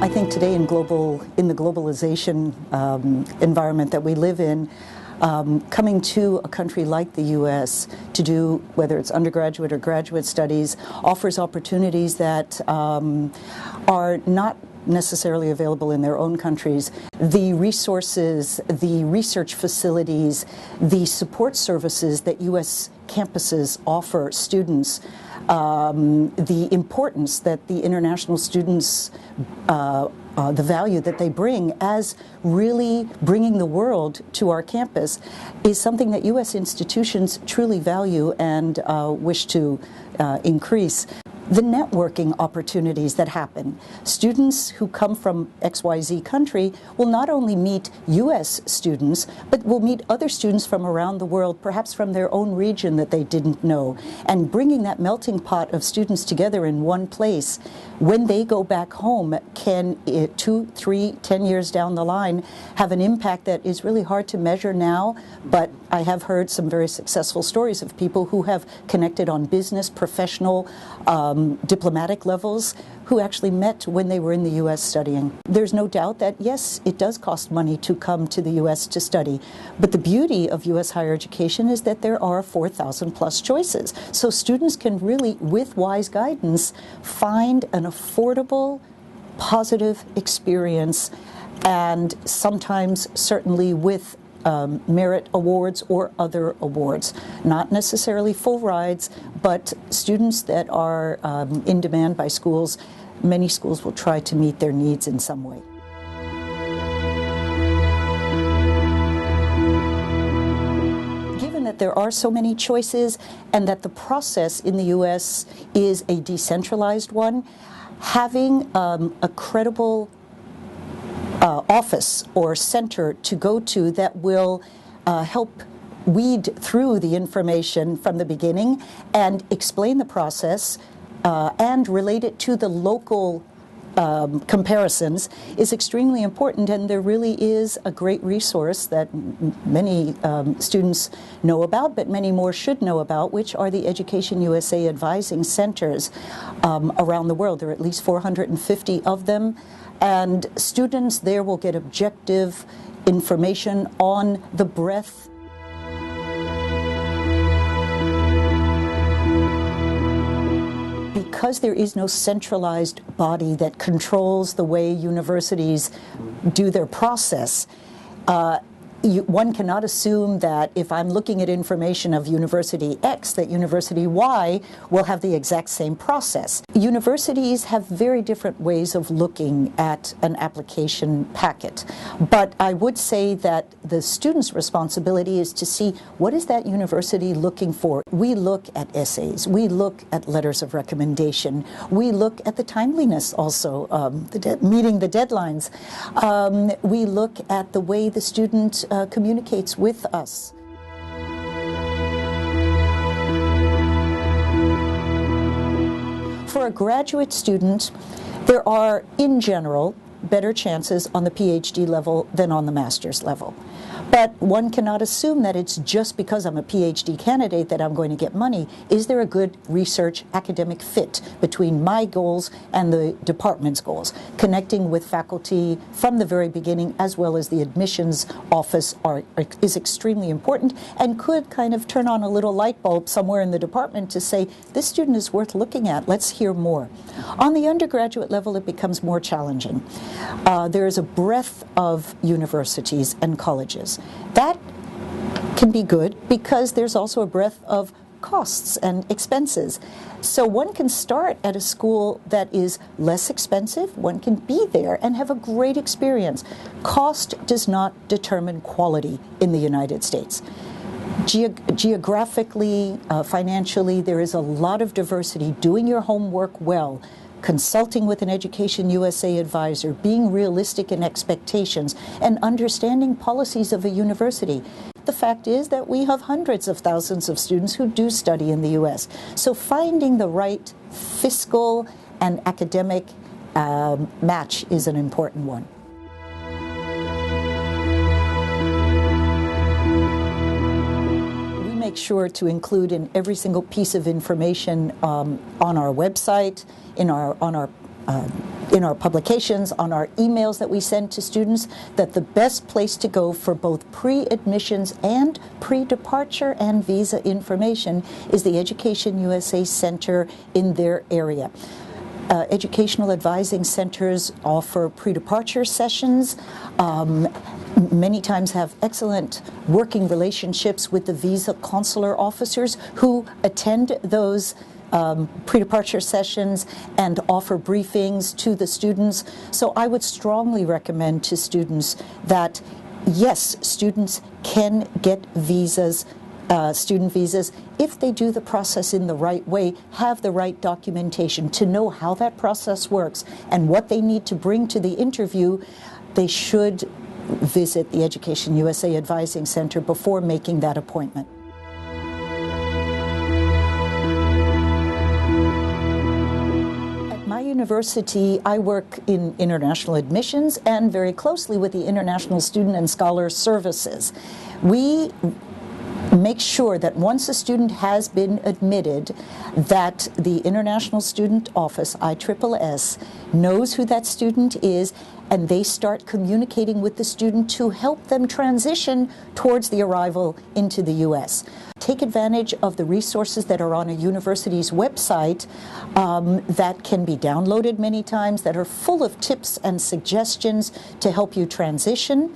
I think today in the globalization environment that we live in, coming to a country like the U.S. to do, whether it's undergraduate or graduate studies, offers opportunities that are not necessarily available in their own countries. The resources, the research facilities, the support services that U.S. campuses offer students, the importance that the international students, the value that they bring as really bringing the world to our campus is something that U.S. institutions truly value and wish to increase. The networking opportunities that happen. Students who come from XYZ country will not only meet U.S. students, but will meet other students from around the world, perhaps from their own region that they didn't know. And bringing that melting pot of students together in one place, when they go back home, can 2, 3, 10 years down the line have an impact that is really hard to measure now, but I have heard some very successful stories of people who have connected on business, professional, diplomatic levels, who actually met when they were in the U.S. studying. There's no doubt that, yes, it does cost money to come to the U.S. to study, but the beauty of U.S. higher education is that there are 4,000 plus choices. So students can really, with wise guidance, find an affordable, positive experience, and sometimes certainly with merit awards or other awards. Not necessarily full rides, but students that are in demand by schools, many schools will try to meet their needs in some way. Given that there are so many choices and that the process in the U.S. is a decentralized one, having a credible office or center to go to that will help weed through the information from the beginning and explain the process and relate it to the local comparisons is extremely important, and there really is a great resource that many students know about, but many more should know about, which are the EducationUSA advising centers around the world. There are at least 450 of them, and students there will get objective information on the breadth because there is no centralized body that controls the way universities do their process. One cannot assume that if I'm looking at information of University X, that University Y will have the exact same process. Universities have very different ways of looking at an application packet, but I would say that the student's responsibility is to see what is that university looking for. We look at essays, we look at letters of recommendation, we look at the timeliness also, meeting the deadlines. We look at the way the student communicates with us. For a graduate student, there are, in general, better chances on the PhD level than on the master's level. But one cannot assume that it's just because I'm a PhD candidate that I'm going to get money. Is there a good research academic fit between my goals and the department's goals? Connecting with faculty from the very beginning, as well as the admissions office, is extremely important and could kind of turn on a little light bulb somewhere in the department to say, this student is worth looking at, let's hear more. On the undergraduate level, it becomes more challenging. There is a breadth of universities and colleges. That can be good because there's also a breadth of costs and expenses. So one can start at a school that is less expensive, one can be there and have a great experience. Cost does not determine quality in the United States. Geographically, financially, there is a lot of diversity. Doing your homework well, consulting with an EducationUSA advisor, being realistic in expectations, and understanding policies of a university. The fact is that we have hundreds of thousands of students who do study in the U.S. So finding the right fiscal and academic match is an important one. We make sure to include in every single piece of information on our website, on our in our publications, on our emails that we send to students, that the best place to go for both pre-admissions and pre-departure and visa information is the Education USA Center in their area. Educational advising centers offer pre-departure sessions, many times have excellent working relationships with the visa consular officers who attend those pre-departure sessions and offer briefings to the students. So I would strongly recommend to students that, yes, students can get visas, student visas, if they do the process in the right way, have the right documentation to know how that process works and what they need to bring to the interview. They should visit the Education USA Advising Center before making that appointment. University, I work in international admissions and very closely with the International Student and Scholar Services. We make sure that once a student has been admitted, that the International Student Office, ISSS, knows who that student is, and they start communicating with the student to help them transition towards the arrival into the U.S. Take advantage of the resources that are on a university's website that can be downloaded many times, that are full of tips and suggestions to help you transition.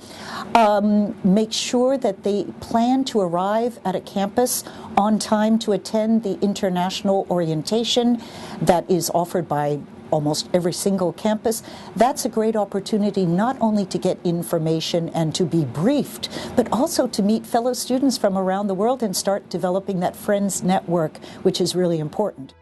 Make sure that they plan to arrive at a campus on time to attend the international orientation that is offered by almost every single campus. That's a great opportunity not only to get information and to be briefed, but also to meet fellow students from around the world and start developing that friends network, which is really important.